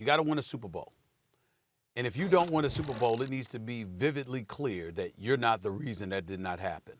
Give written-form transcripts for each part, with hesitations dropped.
You got to win a Super Bowl. And if you don't win a Super Bowl, it needs to be vividly clear that you're not the reason that did not happen.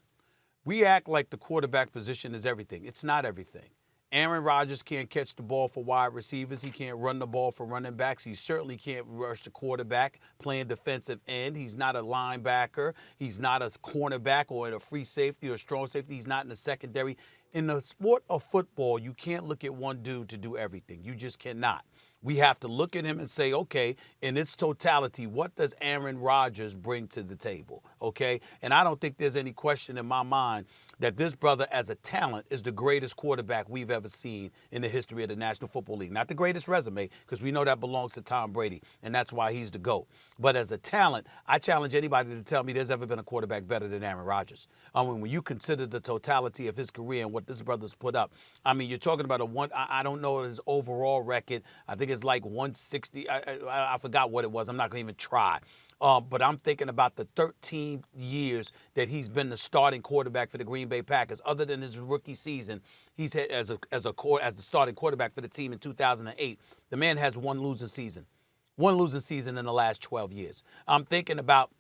We act like the quarterback position is everything. It's not everything. Aaron Rodgers can't catch the ball for wide receivers. He can't run the ball for running backs. He certainly can't rush the quarterback playing defensive end. He's not a linebacker. He's not a cornerback or in a free safety or strong safety. He's not in the secondary. In the sport of football, you can't look at one dude to do everything. You just cannot. We have to look at him and say, okay, in its totality, what does Aaron Rodgers bring to the table, okay? And I don't think there's any question in my mind that this brother as a talent is the greatest quarterback we've ever seen in the history of the National Football League. Not the greatest resume, because we know that belongs to Tom Brady, and that's why he's the GOAT. But as a talent, I challenge anybody to tell me there's ever been a quarterback better than Aaron Rodgers. I mean, when you consider the totality of his career and what this brother's put up, I mean, you're talking about I don't know his overall record. I think it's like 160. I forgot what it was. I'm not going to even try. But I'm thinking about the 13 years that he's been the starting quarterback for the Green Bay Packers. Other than his rookie season, he's had as the starting quarterback for the team in 2008. The man has one losing season in the last 12 years. I'm thinking about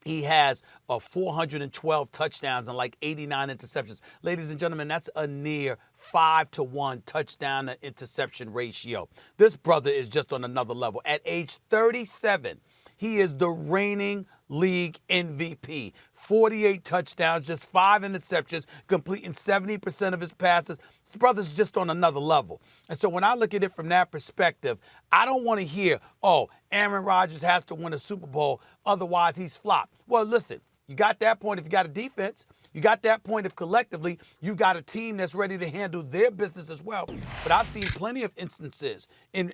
he has 412 touchdowns and like 89 interceptions. Ladies and gentlemen, that's a near 5-to-1 touchdown to interception ratio. This brother is just on another level. At age 37, he is the reigning league MVP. 48 touchdowns, just 5 interceptions, completing 70% of his passes. This brother's just on another level. And so when I look at it from that perspective, I don't want to hear, oh, Aaron Rodgers has to win a Super Bowl, otherwise he's flopped. Well, listen, you got that point if you got a defense. You got that point if collectively you've got a team that's ready to handle their business as well. But I've seen plenty of instances in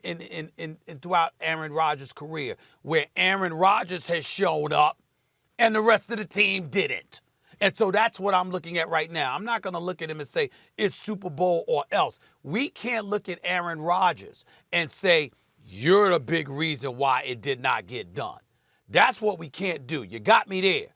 throughout Aaron Rodgers' career where Aaron Rodgers has showed up and the rest of the team didn't. And so that's what I'm looking at right now. I'm not going to look at him and say it's Super Bowl or else. We can't look at Aaron Rodgers and say you're the big reason why it did not get done. That's what we can't do. You got me there.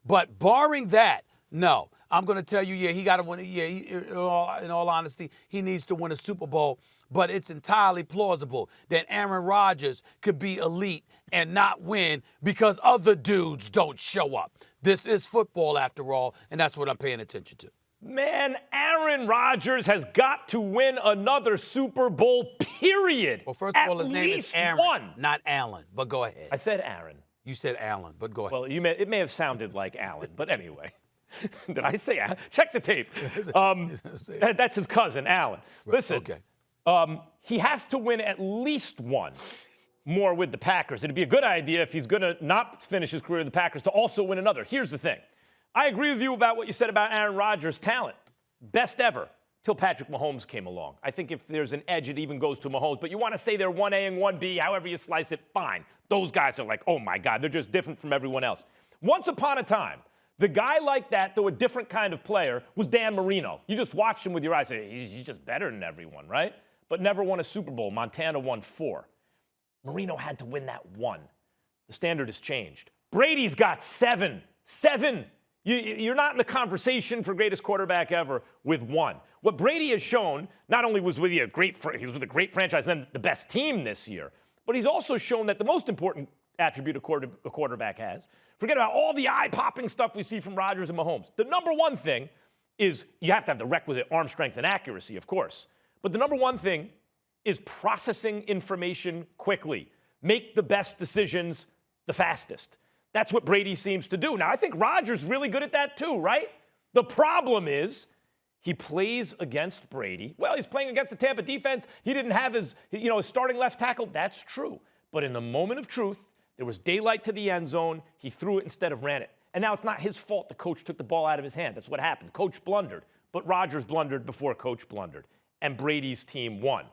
But barring that, no. I'm going to tell you, he got to win. In all honesty, he needs to win a Super Bowl. But it's entirely plausible that Aaron Rodgers could be elite and not win because other dudes don't show up. This is football after all, and that's what I'm paying attention to. Man, Aaron Rodgers has got to win another Super Bowl, period. Well, first of all, his name is Aaron, not Allen, but go ahead. I said Aaron. You said Allen, but go ahead. Well, it may have sounded like Allen, but anyway. Did I say Allen? Check the tape. That's his cousin, Allen. Right. Listen, okay. He has to win at least one more with the Packers. It'd be a good idea if he's going to not finish his career with the Packers to also win another. Here's the thing. I agree with you about what you said about Aaron Rodgers' talent. Best ever till Patrick Mahomes came along. I think if there's an edge, it even goes to Mahomes. But you want to say they're 1A and 1B, however you slice it, fine. Those guys are like, oh, my God, they're just different from everyone else. Once upon a time, the guy like that, though a different kind of player, was Dan Marino. You just watched him with your eyes. Say, he's just better than everyone, right? But never won a Super Bowl. Montana won 4. Marino had to win that 1. The standard has changed. Brady's got 7. 7. You're not in the conversation for greatest quarterback ever with 1. What Brady has shown, not only was with he was with a great franchise and then the best team this year, but he's also shown that the most important attribute a quarterback has, forget about all the eye-popping stuff we see from Rodgers and Mahomes. The number one thing is you have to have the requisite arm strength and accuracy, of course. But the number one thing is processing information quickly. Make the best decisions the fastest. That's what Brady seems to do. Now, I think Rodgers is really good at that too, right? The problem is he plays against Brady. Well, he's playing against the Tampa defense. He didn't have his starting left tackle. That's true. But in the moment of truth, there was daylight to the end zone. He threw it instead of ran it. And now it's not his fault the coach took the ball out of his hand. That's what happened. Coach blundered. But Rodgers blundered before Coach blundered. And Brady's team won.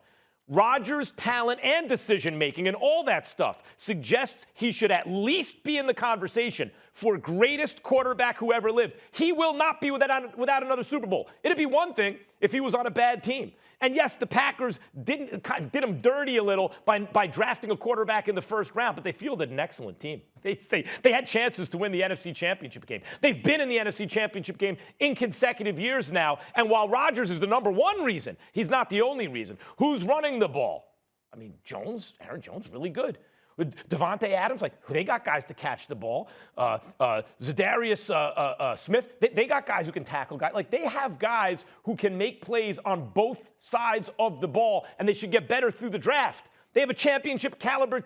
Rodgers' talent and decision-making and all that stuff suggests he should at least be in the conversation for greatest quarterback who ever lived. He will not be without another Super Bowl. It'd be one thing if he was on a bad team. And yes, the Packers did him dirty a little by drafting a quarterback in the first round, but they fielded an excellent team. They had chances to win the NFC Championship game. They've been in the NFC Championship game in consecutive years now, and while Rodgers is the number one reason, he's not the only reason. Who's running the ball? I mean, Aaron Jones, really good. With Devontae Adams, they got guys to catch the ball. Zadarius Smith, they got guys who can tackle guys. They have guys who can make plays on both sides of the ball, and they should get better through the draft. They have a championship caliber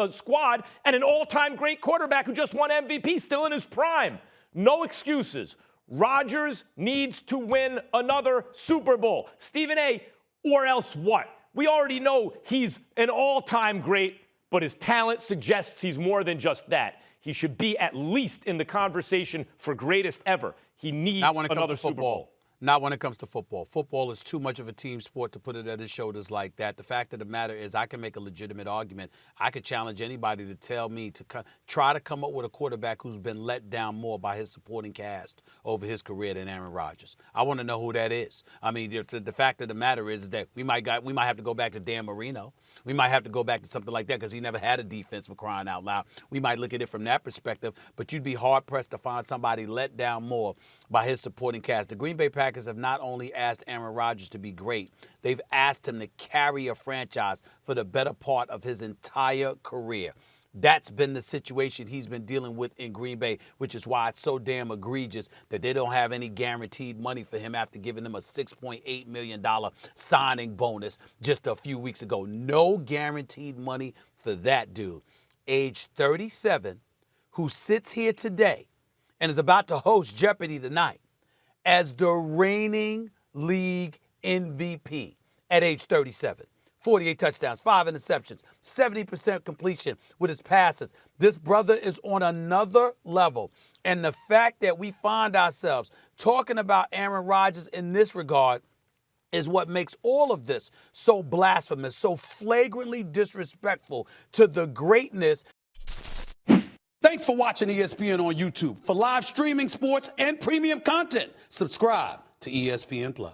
squad and an all-time great quarterback who just won MVP, still in his prime. No excuses. Rodgers needs to win another Super Bowl. Stephen A., or else what? We already know he's an all-time great, but his talent suggests he's more than just that. He should be at least in the conversation for greatest ever. He needs another Super Bowl. Not when it comes to football. Football is too much of a team sport to put it at his shoulders like that. The fact of the matter is I can make a legitimate argument. I could challenge anybody to tell me to try to come up with a quarterback who's been let down more by his supporting cast over his career than Aaron Rodgers. I want to know who that is. I mean, the fact of the matter is that we might have to go back to Dan Marino. We might have to go back to something like that because he never had a defense, for crying out loud. We might look at it from that perspective, but you'd be hard-pressed to find somebody let down more by his supporting cast. The Green Bay Packers have not only asked Aaron Rodgers to be great, they've asked him to carry a franchise for the better part of his entire career. That's been the situation he's been dealing with in Green Bay, which is why it's so damn egregious that they don't have any guaranteed money for him after giving him a $6.8 million signing bonus just a few weeks ago. No guaranteed money for that dude. Age 37, who sits here today and is about to host Jeopardy tonight as the reigning league MVP at age 37. 48 touchdowns, 5 interceptions, 70% completion with his passes. This brother is on another level. And the fact that we find ourselves talking about Aaron Rodgers in this regard is what makes all of this so blasphemous, so flagrantly disrespectful to the greatness. Thanks for watching ESPN on YouTube. For live streaming sports and premium content, subscribe to ESPN+.